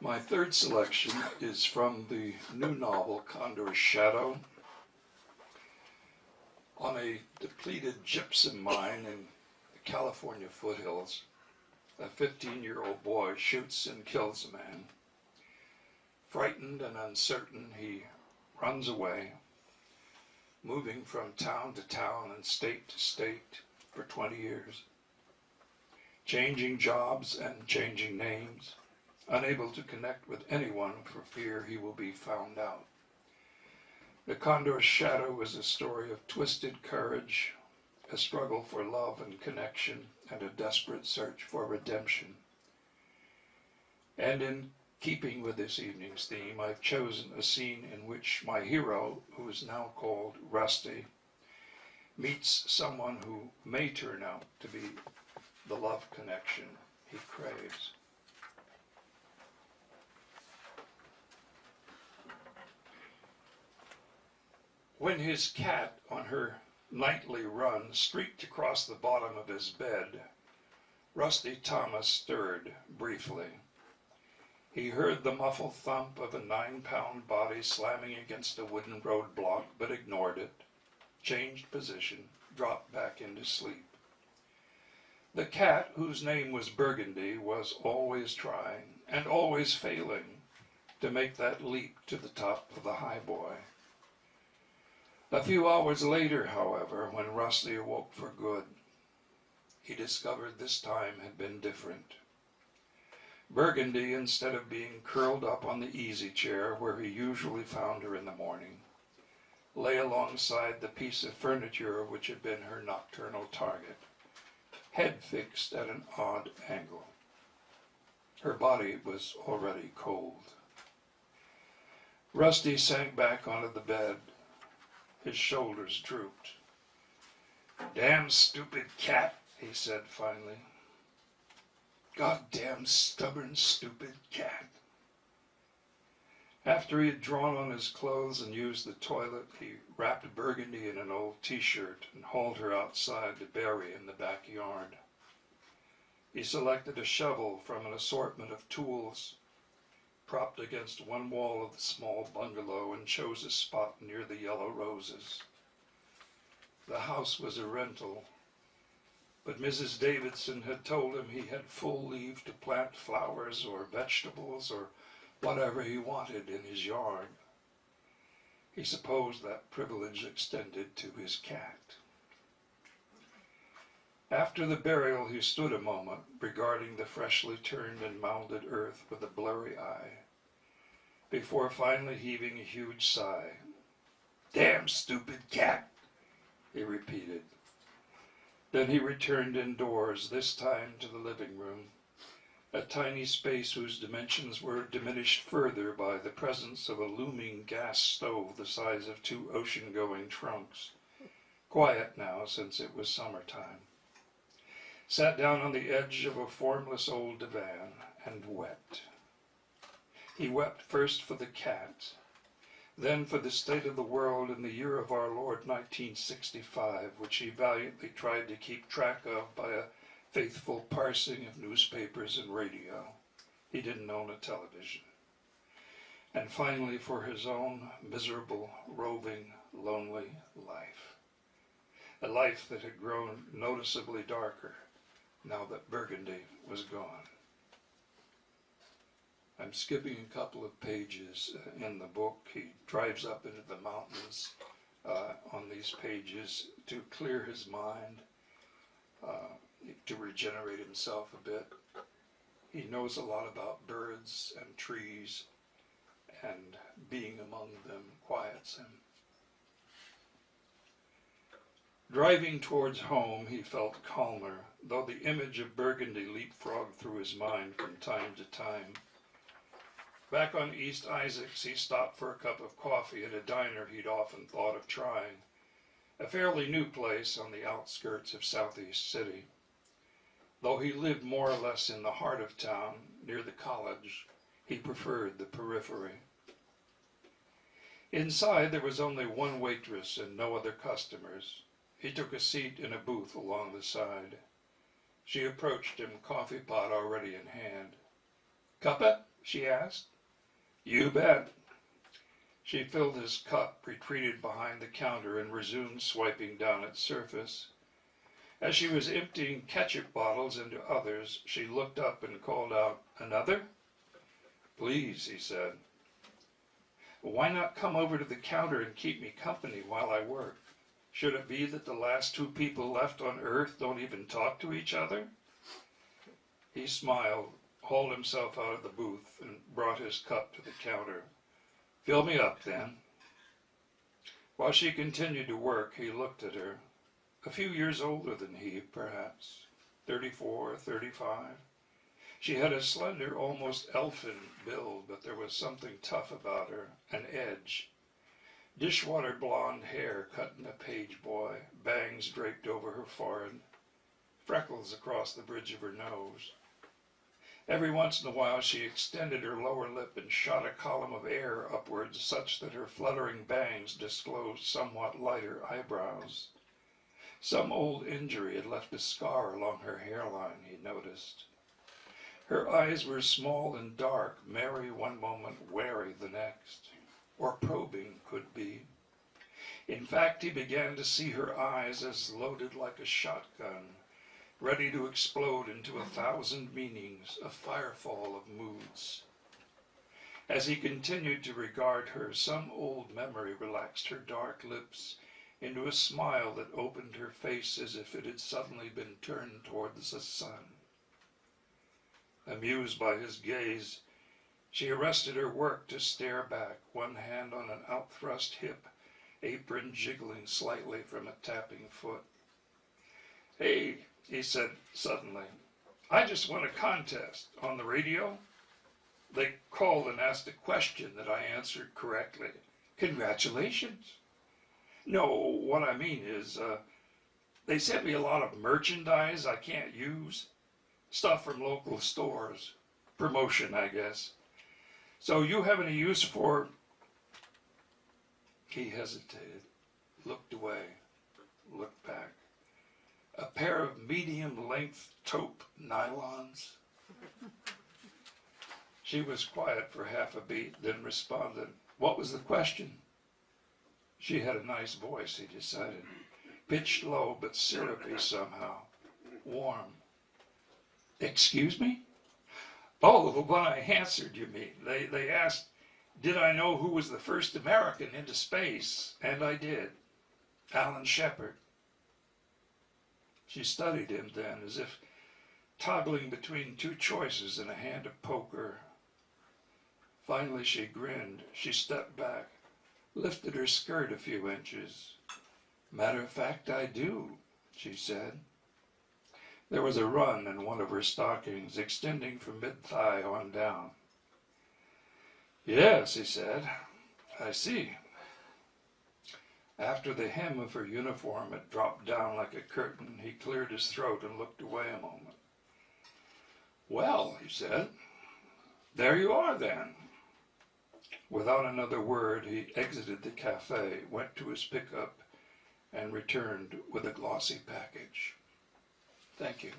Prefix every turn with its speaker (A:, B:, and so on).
A: My third selection is from the new novel Condor's Shadow. On a depleted gypsum mine in the California foothills, a 15-year-old boy shoots and kills a man. Frightened and uncertain, he runs away, moving from town to town and state to state for 20 years, changing jobs and changing names, unable to connect with anyone for fear he will be found out. The Condor's Shadow is a story of twisted courage, a struggle for love and connection, and a desperate search for redemption. And in keeping with this evening's theme, I've chosen a scene in which my hero, who is now called Rusty, meets someone who may turn out to be the love connection he craves. When his cat, on her nightly run, streaked across the bottom of his bed, Rusty Thomas stirred briefly. He heard the muffled thump of a 9-pound body slamming against a wooden roadblock, but ignored it, changed position, dropped back into sleep. The cat, whose name was Burgundy, was always trying, and always failing, to make that leap to the top of the highboy. A few hours later, however, when Rusty awoke for good, he discovered this time had been different. Burgundy, instead of being curled up on the easy chair where he usually found her in the morning, lay alongside the piece of furniture which had been her nocturnal target, head fixed at an odd angle. Her body was already cold. Rusty sank back onto the bed. His shoulders drooped. "Damn stupid cat," he said finally. "Goddamn stubborn, stupid cat." After he had drawn on his clothes and used the toilet, he wrapped Burgundy in an old t-shirt and hauled her outside to bury in the backyard. He selected a shovel from an assortment of tools, propped against one wall of the small bungalow, and chose a spot near the yellow roses. The house was a rental, but Mrs. Davidson had told him he had full leave to plant flowers or vegetables or whatever he wanted in his yard. He supposed that privilege extended to his cat. After the burial, he stood a moment, regarding the freshly turned and mounded earth with a blurry eye, before finally heaving a huge sigh. "Damn stupid cat," he repeated. Then he returned indoors, this time to the living room, a tiny space whose dimensions were diminished further by the presence of a looming gas stove the size of 2 ocean-going trunks, quiet now since it was summertime. Sat down on the edge of a formless old divan and wept. He wept first for the cat, then for the state of the world in the year of our Lord 1965, which he valiantly tried to keep track of by a faithful parsing of newspapers and radio. He didn't own a television. And finally for his own miserable, roving, lonely life. A life that had grown noticeably darker now that Burgundy was gone. I'm skipping a couple of pages in the book. He drives up into the mountains on these pages to clear his mind, to regenerate himself a bit. He knows a lot about birds and trees, and being among them quiets him. Driving towards home, he felt calmer, though the image of Burgundy leapfrogged through his mind from time to time. Back on East Isaacs, he stopped for a cup of coffee at a diner he'd often thought of trying, a fairly new place on the outskirts of Southeast City. Though he lived more or less in the heart of town, near the college, he preferred the periphery. Inside, there was only one waitress and no other customers. He took a seat in a booth along the side. She approached him, coffee pot already in hand. "Cuppa?" she asked. You bet. She filled his cup, retreated behind the counter, and resumed swiping down its surface. As she was emptying ketchup bottles into others, she looked up and called out, Another? Please, he said. Why not come over to the counter and keep me company while I work? Should it be that the last two people left on Earth don't even talk to each other? He smiled, hauled himself out of the booth, and brought his cup to the counter. Fill me up, then. While she continued to work, he looked at her. A few years older than he, perhaps, 34, 35. She had a slender, almost elfin build, but there was something tough about her, an edge. Dishwater blonde hair cut in a page boy, bangs draped over her forehead, freckles across the bridge of her nose. Every once in a while she extended her lower lip and shot a column of air upwards such that her fluttering bangs disclosed somewhat lighter eyebrows. Some old injury had left a scar along her hairline, he noticed. Her eyes were small and dark, merry one moment, wary the next, or probing could be. In fact, he began to see her eyes as loaded like a shotgun, ready to explode into 1,000 meanings, a firefall of moods. As he continued to regard her, some old memory relaxed her dark lips into a smile that opened her face as if it had suddenly been turned towards the sun. Amused by his gaze, she arrested her work to stare back, one hand on an outthrust hip, apron jiggling slightly from a tapping foot. Hey, he said suddenly, I just won a contest on the radio. They called and asked a question that I answered correctly. Congratulations. No, what I mean is, they sent me a lot of merchandise I can't use. Stuff from local stores. Promotion, I guess. So you have any use for... He hesitated, looked away, looked back. A pair of medium-length taupe nylons. She was quiet for half a beat, then responded, What was the question? She had a nice voice, he decided. Pitched low, but syrupy somehow. Warm. Excuse me? Oh, the one I answered, you mean. They asked, did I know who was the first American into space? And I did. Alan Shepard. She studied him then, as if toggling between two choices in a hand of poker. Finally she grinned. She stepped back, lifted her skirt a few inches. Matter of fact, I do, she said. There was a run in one of her stockings, extending from mid-thigh on down. Yes, he said, I see. After the hem of her uniform had dropped down like a curtain, he cleared his throat and looked away a moment. Well, he said, there you are then. Without another word, he exited the cafe, went to his pickup, and returned with a glossy package. Thank you.